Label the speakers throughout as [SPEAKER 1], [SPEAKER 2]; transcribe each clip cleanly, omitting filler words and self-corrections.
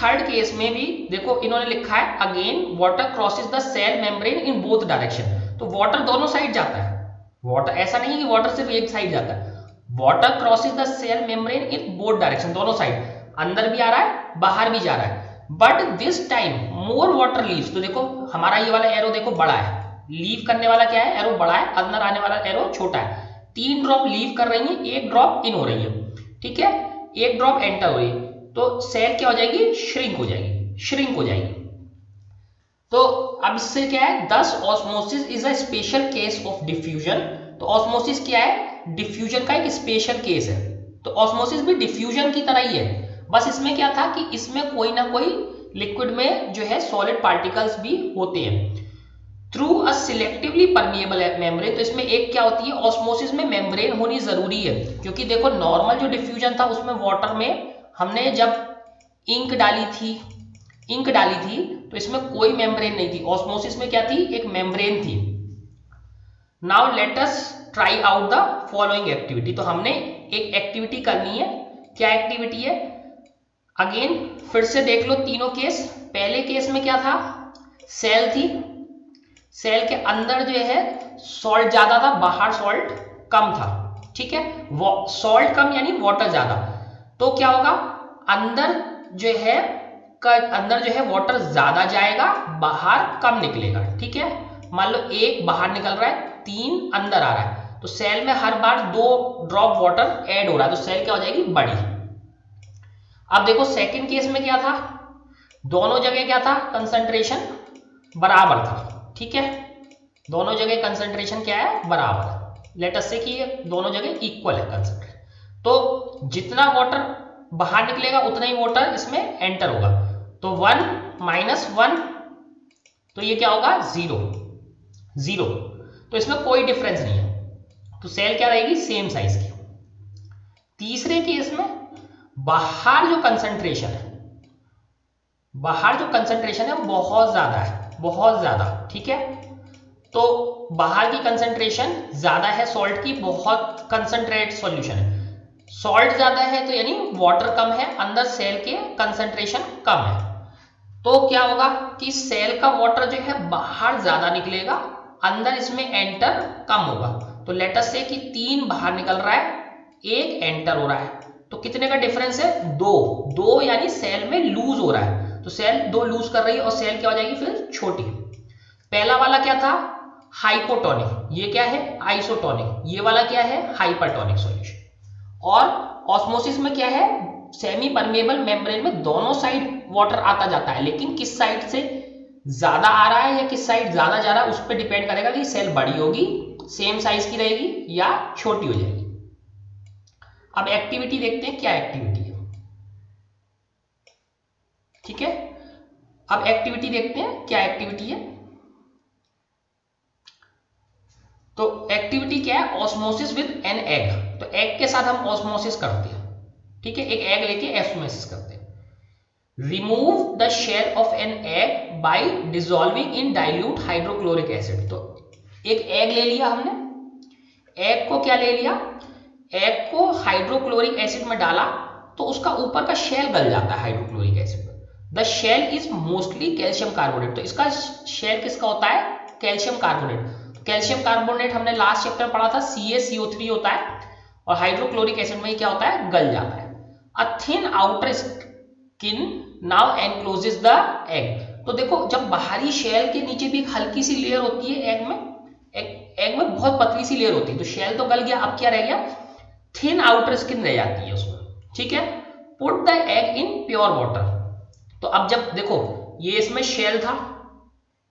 [SPEAKER 1] Third case में भी देखो इन्होंने लिखा है again water crosses the cell membrane in both direction. तो वाटर दोनों साइड जाता है, वाटर ऐसा नहीं है कि वाटर सिर्फ एक साइड जाता है, water crosses the cell membrane in both direction, दोनों साइड, अंदर भी आ रहा है बाहर भी जा रहा है। But this time more water leaves, तो देखो हमारा ये वाला एरो देखो बड़ा है, लीव करने वाला क्या है एरो बड़ा है, अंदर आने वाला एरो छोटा है। 3 ड्रॉप लीव कर रही है, 1 ड्रॉप इन हो रही है, ठीक है, 1 ड्रॉप एंटर हो रही है, तो सेल क्या हो जाएगी, श्रिंक हो जाएगी, श्रिंक हो जाएगी। तो अब इससे क्या है, दस osmosis is a special case of diffusion. तो ऑस्मोसिस क्या है, डिफ्यूजन का एक स्पेशल केस है। तो ऑस्मोसिस भी डिफ्यूजन की तरह ही है, बस इसमें क्या था कि इसमें कोई ना कोई लिक्विड में जो है सॉलिड पार्टिकल्स भी होते हैं through a selectively permeable membrane. तो इसमें एक क्या होती है, ऑस्मोसिस में मेम्ब्रेन होनी जरूरी है, क्योंकि देखो नॉर्मल जो डिफ्यूजन था उसमें वाटर में हमने जब इंक डाली थी तो इसमें कोई मेम्ब्रेन नहीं थी, ऑस्मोसिस में क्या थी, एक मेम्ब्रेन थी। Now let us try out the following activity. तो हमने एक एक्टिविटी करनी है, क्या एक्टिविटी है, अगेन फिर से देख लो तीनों केस। पहले केस में क्या था, सेल थी, सेल के अंदर जो है सॉल्ट ज्यादा था, बाहर सॉल्ट कम था, ठीक है, सॉल्ट कम यानी वाटर ज्यादा। तो क्या होगा, अंदर जो है वाटर ज्यादा जाएगा, बाहर कम निकलेगा, ठीक है। मान लो 1 बाहर निकल रहा है, 3 अंदर आ रहा है, तो सेल में हर बार 2 ड्रॉप वाटर ऐड हो रहा है, तो सेल क्या हो जाएगी, बड़ी। अब देखो सेकंड केस में क्या था, दोनों जगह क्या था, कंसंट्रेशन बराबर था, ठीक है, दोनों जगह कंसंट्रेशन क्या है, बराबर है। लेट अस से कि ये दोनों जगह इक्वल है कंसंट्रेशन। तो जितना वाटर बाहर निकलेगा उतना ही वाटर इसमें एंटर होगा, तो 1 माइनस 1, तो ये क्या होगा, 0 0, तो इसमें कोई डिफरेंस नहीं है, तो सेल क्या रहेगी, सेम साइज की। तीसरे केस में बाहर जो कंसंट्रेशन है बहुत ज्यादा है, बहुत ज्यादा, ठीक है। तो बाहर की कंसंट्रेशन ज्यादा है सॉल्ट की, बहुत कंसंट्रेट सॉल्यूशन है, सॉल्ट ज्यादा है तो यानी वाटर कम है, अंदर सेल के कंसंट्रेशन कम है। तो क्या होगा कि सेल का वाटर जो है बाहर ज्यादा निकलेगा, अंदर इसमें एंटर कम होगा। तो लेट अस से कि 3 बाहर निकल रहा है, 1 एंटर हो रहा है, तो कितने का डिफरेंस है, 2 यानी सेल में लूज हो रहा है, तो सेल 2 लूज कर रही है और सेल क्या हो जाएगी फिर, छोटी। पहला वाला क्या था, हाइपोटोनिक, ये क्या है, आइसोटोनिक, ये वाला क्या है, हाइपरटोनिक सॉल्यूशन। और ऑस्मोसिस में क्या है, सेमी परमेबल मेम्ब्रेन में दोनों साइड वाटर आता जाता है, लेकिन किस साइड से ज्यादा आ रहा है या किस साइड ज्यादा जा रहा है उस पर डिपेंड करेगा कि सेल बड़ी होगी, सेम साइज की रहेगी या छोटी हो जाएगी। अब एक्टिविटी देखते हैं, क्या एक्टिविटी है, ठीक है। अब एक्टिविटी देखते हैं, क्या एक्टिविटी है। तो एक्टिविटी क्या है, ऑस्मोसिस विद एन एग। तो एग के साथ हम ऑस्मोसिस करते हैं, ठीक है, एक एग लेके ऑस्मोसिस करते हैं। Remove the shell of an egg by dissolving in dilute hydrochloric acid. तो एक एग ले लिया हमने, एग को क्या ले लिया, एग को हाइड्रोक्लोरिक एसिड में डाला, तो उसका ऊपर का शेल गल जाता है हाइड्रोक्लोरिक एसिड में। The shell is mostly calcium carbonate. तो इसका शेल किसका होता है, कैल्शियम कार्बोनेट। कैल्शियम कार्बोनेट हमने लास्ट चैप्टर में पढ़ा था, CaCO3 होता है, और हाइड्रोक्लोरिक एसिड में क्या होता है, गल जाता है। A thin outer skin now encloses the egg. तो देखो जब बाहरी शेल के नीचे भी एक हल्की सी लेयर होती है एग में, एग में बहुत पतली सी लेयर होती है, तो शेल तो गल गया, अब क्या रह गया, थिन आउटर स्किन रह जाती है उसमें, ठीक है। Put the egg in pure water. तो अब जब देखो ये इसमें शेल था,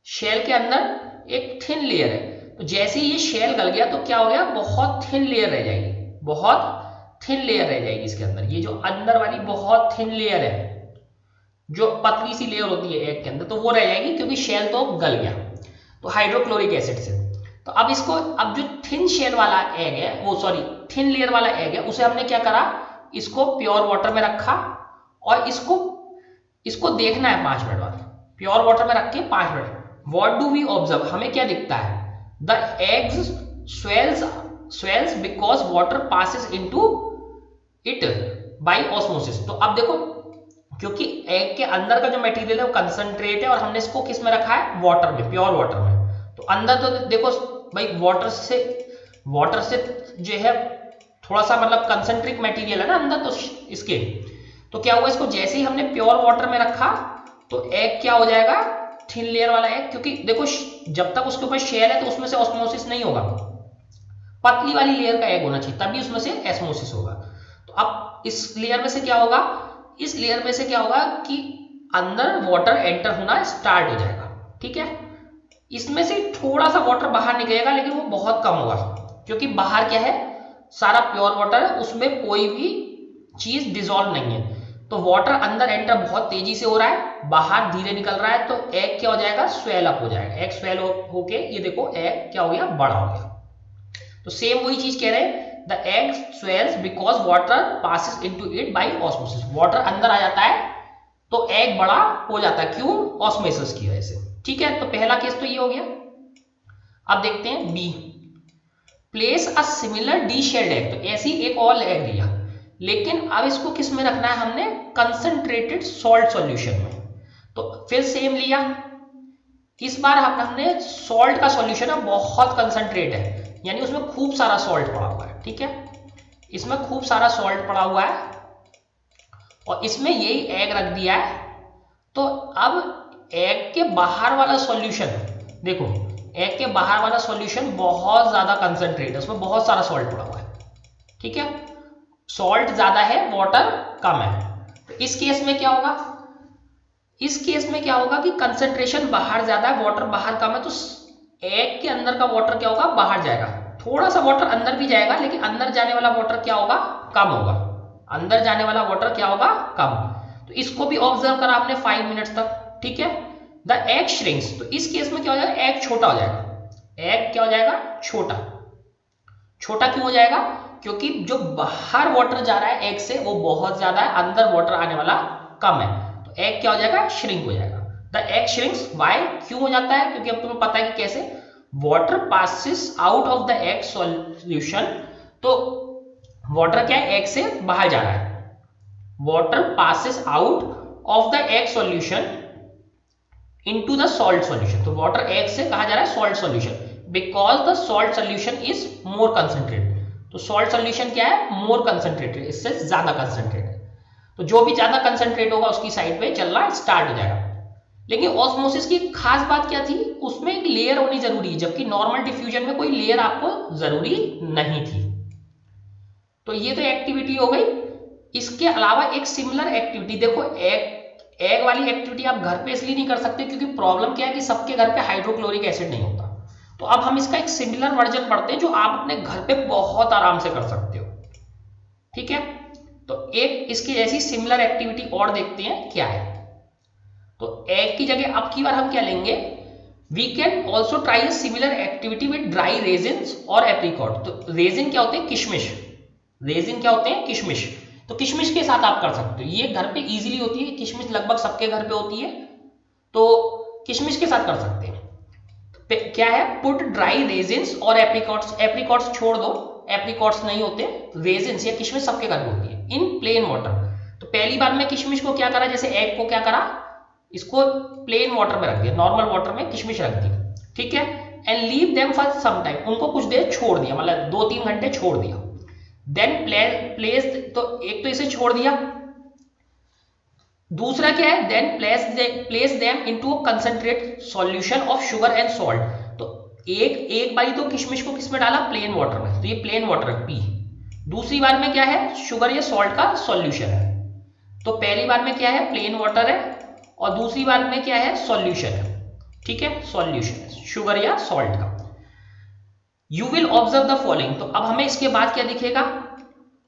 [SPEAKER 1] शेल के अंदर एक थिन लेयर है, तो जैसे ही ये शेल गल गया तो क्या हो गया, बहुत थिन लेयर रह जाएगी, बहुत थिन लेयर रह जाएगी इसके अंदर, ये जो अंदर वाली बहुत थिन लेयर है, जो पतली सी लेयर होती है एग के अंदर, तो वो रह जाएगी क्योंकि शेल तो गल गया, तो हाइड्रोक्लोरिक एसिड से। तो अब इसको, अब जो थिन शेल वाला एग है, वो सॉरी थिन लेयर वाला एग है, उसे हमने क्या करा, इसको प्योर वाटर में रखा, और इसको देखना है 5 मिनट बाद, प्योर वाटर में रख के 5 minute. What do we observe, हमें क्या दिखता है, the eggs swells because water passes into it by osmosis. तो अब देखो क्योंकि एग के अंदर का जो मटेरियल है वो कंसंट्रेट है और हमने इसको किस में रखा है, वाटर में, प्योर वाटर में। तो अंदर तो देखो भाई वाटर से जो है थोड़ा सा मतलब कंसंट्रिक मटेरियल है ना अंदर, तो इसके तो क्या हुआ, इसको जैसे ही हमने प्योर वाटर में रखा तो एग क्या हो जाएगा, थिन लेयर वाला एग, क्योंकि देखो जब तक उसके ऊपर शेल है तो उसमें से ऑस्मोसिस नहीं होगा, पतली वाली लेयर का एग होना चाहिए तभी उसमें से एस्मोसिस होगा। तो अब इस लेयर में से क्या होगा, इस लेयर में से क्या होगा कि अंदर वाटर एंटर होना स्टार्ट हो जाएगा, ठीक है। इसमें से थोड़ा सा वाटर बाहर निकलेगा लेकिन वो बहुत कम होगा, क्योंकि बाहर क्या है, सारा प्योर वाटर है, उसमें कोई भी चीज डिसॉल्व नहीं है। तो वाटर अंदर एंटर बहुत तेजी से हो रहा है, बाहर धीरे निकल रहा है, तो एग क्या हो जाएगा, स्वेल अप हो जाएगा। एग स्वेल होके ये देखो एग क्या हो गया, बड़ा हो गया। तो सेम वही चीज कह रहे हैं, the egg swells because water passes into it by osmosis. Water अंदर आ जाता है तो एग बड़ा हो जाता है, क्यों, ऑस्मोसिस की वजह से, ठीक है। तो पहला केस तो ये हो गया। अब देखते हैं B, place a similar deshelled egg. तो ऐसी एक और एग लिया, लेकिन अब इसको किस में रखना है हमने, कंसंट्रेटेड सॉल्ट सॉल्यूशन में। तो फिर सेम लिया, इस बार हमने सॉल्ट का सॉल्यूशन है, बहुत कंसंट्रेट है, यानी उसमें खूब सारा सॉल्ट पड़ा हुआ है, ठीक है, इसमें खूब सारा सॉल्ट पड़ा हुआ है और इसमें यही एग रख दिया है। तो अब एग के बाहर वाला सॉल्यूशन देखो, एग के बाहर वाला सॉल्यूशन बहुत ज्यादा कंसंट्रेट है, उसमें बहुत सारा सॉल्ट पड़ा हुआ है, ठीक है, सॉल्ट ज्यादा है वाटर कम है। तो इस केस में क्या होगा, इस केस में क्या होगा कि कंसंट्रेशन बाहर ज्यादा है, वाटर बाहर कम है, तो एग के अंदर का वाटर क्या होगा, बाहर जाएगा, थोड़ा सा वाटर अंदर भी जाएगा, लेकिन अंदर जाने वाला वाटर क्या होगा, कम होगा, अंदर जाने वाला वाटर क्या होगा, कम। तो इसको भी ऑब्जर्व करा आपने 5 मिनट्स तक, ठीक है। द एग श्रिंक्स, तो इस केस में क्या हो जाएगा, एग छोटा हो जाएगा, एग क्या हो जाएगा, छोटा। छोटा क्यों हो जाएगा, क्योंकि जो बाहर वाटर जा रहा है एग से वो बहुत ज्यादा है, अंदर वाटर आने वाला कम है, तो एग क्या हो जाएगा, श्रिंक हो जाएगा। द एग श्रिंक्स, वाई, क्यों हो जाता है, क्योंकि अब तुम्हें पता है कि कैसे, water passes out of the egg solution. तो वाटर क्या है, एग से बाहर जा रहा है, water passes out of the egg solution into the salt solution. तो वाटर एग से कहा जा रहा है salt solution, because the salt solution is more concentrated. तो सॉल्ट सॉल्यूशन क्या है, मोर कंसंट्रेटेड, इससे ज्यादा कंसंट्रेटेड। तो जो भी ज्यादा कंसंट्रेट होगा उसकी साइड पे चलना स्टार्ट हो जाएगा। लेकिन ऑस्मोसिस की खास बात क्या थी, उसमें एक लेयर होनी जरूरी है, जबकि नॉर्मल डिफ्यूजन में कोई लेयर आपको जरूरी नहीं थी। तो ये तो एक्टिविटी हो गई। इसके अलावा एक सिमिलर एक्टिविटी देखो, एग वाली एक्टिविटी आप घर पे इसलिए नहीं कर सकते क्योंकि प्रॉब्लम क्या है कि सबके घर पे हाइड्रोक्लोरिक एसिड नहीं होता। तो अब हम इसका एक सिमिलर वर्जन पढ़ते हैं जो आप अपने घर पे बहुत आराम से कर सकते हो, ठीक है। तो एक इसकी जैसी सिमिलर एक्टिविटी और देखते हैं क्या है। तो एग की जगह अब की बार हम क्या लेंगे, we can also try a similar activity with dry raisins और एप्रिकॉट। तो रेजिन क्या होते हैं, किशमिश, रेजिन क्या होते हैं, किशमिश। तो किशमिश के साथ आप कर सकते हो, ये घर पे इजीली होती है, किशमिश लगभग सबके घर पे होती है, तो किशमिश के साथ कर सकते हैं। क्या है, पुट ड्राई रेजिन्स और एप्रिकॉट्स, एप्रिकॉट्स छोड़ दो, एप्रिकॉट्स नहीं होते, रेजिन्स या किशमिश सबके घर पे होती है, इन प्लेन वाटर। तो पहली बार में किशमिश को क्या करा, जैसे एग को क्या करा, इसको प्लेन वाटर में रख दिया, नॉर्मल वाटर में किशमिश रख दी, ठीक है, and leave them for some time, उनको कुछ देर छोड़ दिया, मतलब 2-3 घंटे छोड़ दिया। देन प्लेस, तो एक तो इसे छोड़ दिया, दूसरा क्या है, then place them into a concentrate solution of sugar and salt. तो एक बारी तो किशमिश को किस में डाला, प्लेन वाटर में, तो ये प्लेन वाटर पी। दूसरी बार में क्या है, शुगर या सॉल्ट का सॉल्यूशन है। तो पहली बार में क्या है, प्लेन वाटर है, और दूसरी बार में क्या है, सॉल्यूशन है, ठीक है, सॉल्यूशन है शुगर या सॉल्ट का। You will observe the following, तो अब हमें इसके बाद क्या दिखेगा,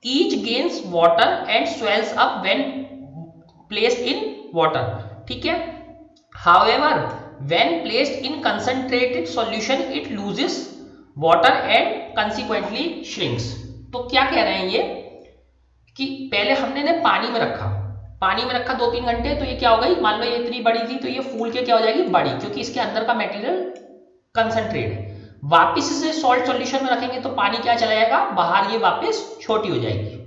[SPEAKER 1] each gains water and swells up when placed in water, ठीक है, however when placed in concentrated solution it loses water and consequently shrinks. तो क्या कह रहे हैं ये कि पहले हमने ने पानी में रखा 2-3 घंटे, तो ये क्या हो गई, मान लो ये इतनी बड़ी थी तो ये फूल के क्या हो जाएगी, बड़ी, क्योंकि इसके अंदर का मटेरियल कंसंट्रेट है। वापिस इसे सॉल्ट सॉल्यूशन में रखेंगे तो पानी क्या चला जाएगा बाहर, ये वापस छोटी हो जाएगी।